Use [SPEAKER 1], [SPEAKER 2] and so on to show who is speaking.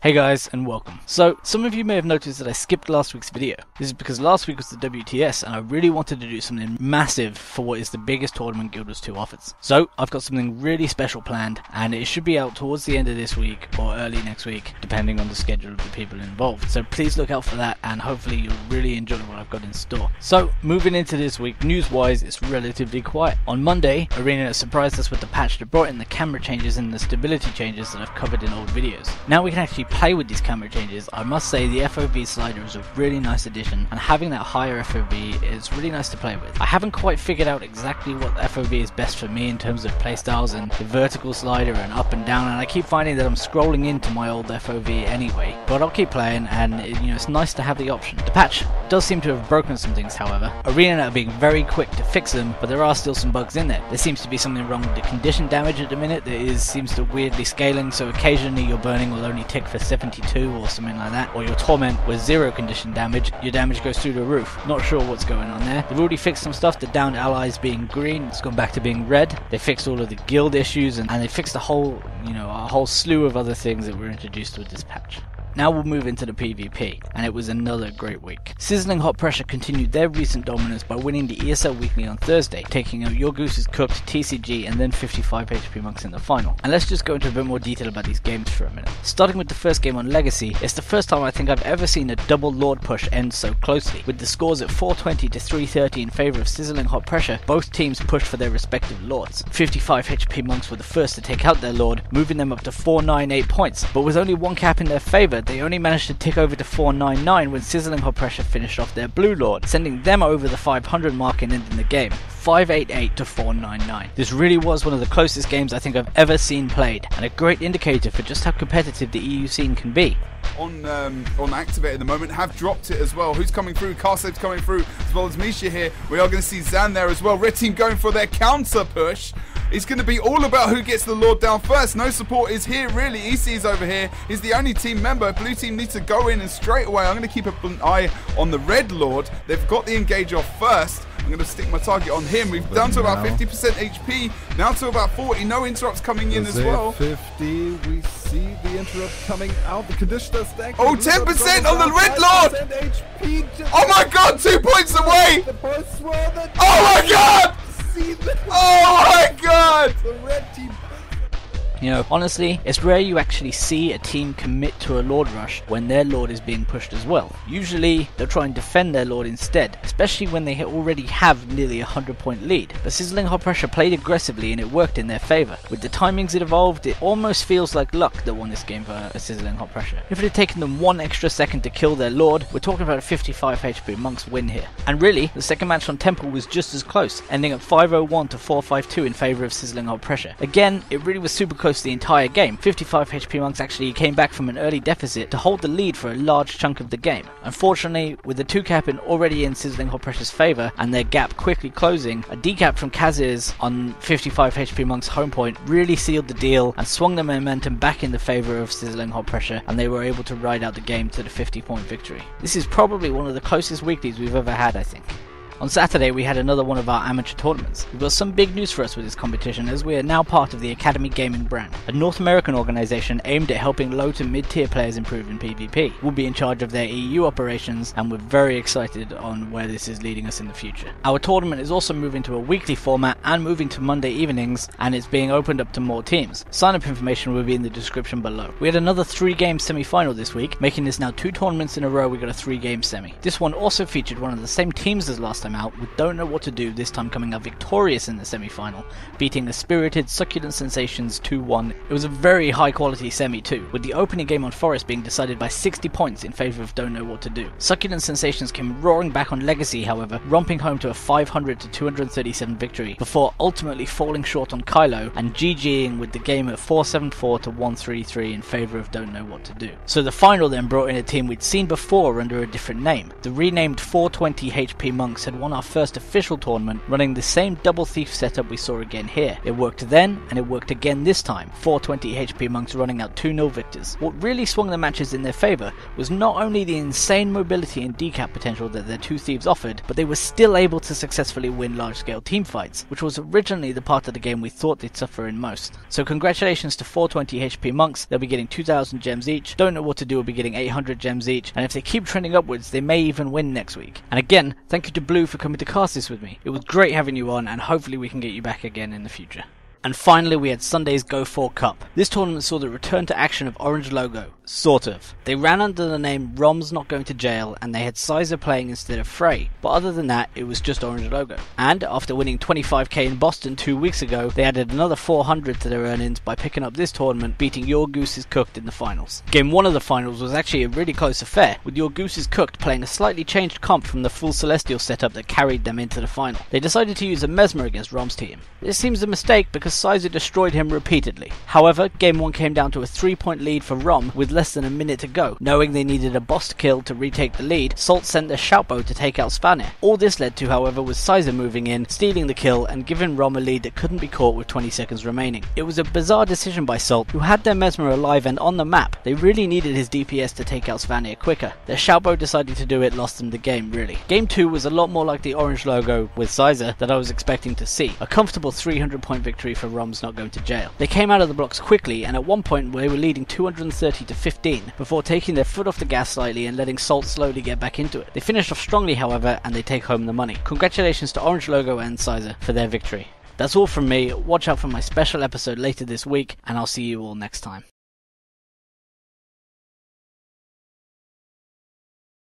[SPEAKER 1] Hey guys, and welcome. So, some of you may have noticed that I skipped last week's video. This is because last week was the WTS and I really wanted to do something massive for what is the biggest tournament Guild Wars 2 offers. So, I've got something really special planned and it should be out towards the end of this week or early next week, depending on the schedule of the people involved. So please look out for that and hopefully you'll really enjoy what I've got in store. So, moving into this week, news-wise, it's relatively quiet. On Monday, Arena surprised us with the patch that brought in the camera changes and the stability changes that I've covered in old videos. Now we can actually play with these camera changes. I must say the FOV slider is a really nice addition, and having that higher FOV is really nice to play with. I haven't quite figured out exactly what FOV is best for me in terms of playstyles and the vertical slider and up and down, and I keep finding that I'm scrolling into my old FOV anyway, but I'll keep playing, and it's nice to have the option. The patch does seem to have broken some things, however. Arena are being very quick to fix them, but there are still some bugs in there. There seems to be something wrong with the condition damage at the minute that seems to weirdly scaling, so occasionally your burning will only tick for 72 or something like that, or your torment with 0 condition damage, your damage goes through the roof. Not sure what's going on there. They've already fixed some stuff, the downed allies being green, it's gone back to being red. They fixed all of the guild issues and they fixed a whole slew of other things that were introduced with this patch. Now we'll move into the PvP, and it was another great week. Sizzling Hot Pressure continued their recent dominance by winning the ESL Weekly on Thursday, taking out Your Goose is Cooked, TCG, and then 55 HP Monks in the final. And let's just go into a bit more detail about these games for a minute. Starting with the first game on Legacy, it's the first time I think I've ever seen a double Lord push end so closely. With the scores at 420 to 330 in favour of Sizzling Hot Pressure, both teams pushed for their respective Lords. 55 HP Monks were the first to take out their Lord, moving them up to 498 points, but with only one cap in their favour, they only managed to tick over to 499 when Sizzling Hot Pressure finished off their Blue Lord, sending them over the 500 mark and ending the game. 588 to 499. This really was one of the closest games I think I've ever seen played, and a great indicator for just how competitive the EU scene can be.
[SPEAKER 2] On Activate at the moment, have dropped it as well. Who's coming through? Carsave's coming through, as well as Misha here. We are going to see Zan there as well. Red team going for their counter push. It's going to be all about who gets the Lord down first. No support is here, really. EC is over here. He's the only team member. Blue team needs to go in, and straight away, I'm going to keep an eye on the Red Lord. They've got the engage off first. I'm going to stick my target on him. We've down to about 50% HP, now to about 40. No interrupts coming in as well.
[SPEAKER 3] 50, we see the interrupt coming out. The conditioner stack.
[SPEAKER 2] Oh, 10% on the Red Lord! HP. Oh my god, 2 points away! Oh my god! Oh my god!
[SPEAKER 3] The red team.
[SPEAKER 1] Honestly, it's rare you actually see a team commit to a Lord rush when their Lord is being pushed as well. Usually, they'll try and defend their Lord instead, especially when they already have nearly a 100-point lead. But Sizzling Hot Pressure played aggressively and it worked in their favour. With the timings it evolved, it almost feels like luck that won this game for Sizzling Hot Pressure. If it had taken them 1 extra second to kill their Lord, we're talking about a 55 HP Monks win here. And really, the second match on Temple was just as close, ending at 501 to 452 in favour of Sizzling Hot Pressure. Again, it really was super close the entire game. 55 HP Monks actually came back from an early deficit to hold the lead for a large chunk of the game. Unfortunately, with the 2 cap already in Sizzling Hot Pressure's favour and their gap quickly closing, a decap from Kazir on 55 HP Monks home point really sealed the deal and swung the momentum back in the favour of Sizzling Hot Pressure, and they were able to ride out the game to the 50-point victory. This is probably one of the closest weeklies we've ever had, I think. On Saturday we had another one of our amateur tournaments. There was some big news for us with this competition, as we are now part of the Academy Gaming brand, a North American organisation aimed at helping low to mid tier players improve in PvP. We'll be in charge of their EU operations and we're very excited on where this is leading us in the future. Our tournament is also moving to a weekly format and moving to Monday evenings, and it's being opened up to more teams. Sign up information will be in the description below. We had another 3-game semi-final this week, making this now 2 tournaments in a row. We got a 3-game semi. This one also featured one of the same teams as last time out, with Don't Know What to Do this time coming out victorious in the semi-final, beating the spirited Succulent Sensations 2-1. It was a very high quality semi too, with the opening game on Forest being decided by 60 points in favour of Don't Know What to Do. Succulent Sensations came roaring back on Legacy, however, romping home to a 500 to 237 victory, before ultimately falling short on Kylo and GGing with the game at 474 to 133 in favour of Don't Know What to Do. So the final then brought in a team we'd seen before under a different name. The renamed 420 HP Monks had won our first official tournament running the same double thief setup we saw again here. It worked then, and it worked again this time, 420 HP monks running out 2-0 victors. What really swung the matches in their favour was not only the insane mobility and decap potential that their two thieves offered, but they were still able to successfully win large scale team fights, which was originally the part of the game we thought they'd suffer in most. So congratulations to 420 HP monks, they'll be getting 2,000 gems each, don't know what to do, will be getting 800 gems each, and if they keep trending upwards they may even win next week. And again, thank you to Blue for coming to cast this with me. It was great having you on, and hopefully we can get you back again in the future. And finally we had Sunday's Go 4 Cup. This tournament saw the return to action of Orange Logo. Sort of. They ran under the name Rom's Not Going to Jail, and they had Sizer playing instead of Frey, but other than that it was just Orange Logo. And after winning 25k in Boston 2 weeks ago, they added another 400 to their earnings by picking up this tournament, beating Your Goose is Cooked in the finals. Game 1 of the finals was actually a really close affair, with Your Goose is Cooked playing a slightly changed comp from the full Celestial setup that carried them into the final. They decided to use a Mesmer against Rom's team. This seems a mistake because Sizer destroyed him repeatedly. However, game 1 came down to a 3-point lead for Rom with less than a minute to go. Knowing they needed a boss kill to retake the lead, Salt sent their Shoutbow to take out Svanir. All this led to, however, was Sizer moving in, stealing the kill and giving Rom a lead that couldn't be caught with 20 seconds remaining. It was a bizarre decision by Salt, who had their Mesmer alive and on the map. They really needed his DPS to take out Svanir quicker. Their Shoutbow decided to do it, lost them the game really. Game 2 was a lot more like the Orange Logo with Sizer that I was expecting to see. A comfortable 300-point victory for Rom's Not Going to Jail. They came out of the blocks quickly, and at one point they were leading 230 to 15 before taking their foot off the gas slightly and letting Salt slowly get back into it. They finished off strongly however, and they take home the money. Congratulations to Orange Logo and Sizer for their victory. That's all from me. Watch out for my special episode later this week, and I'll see you all next time.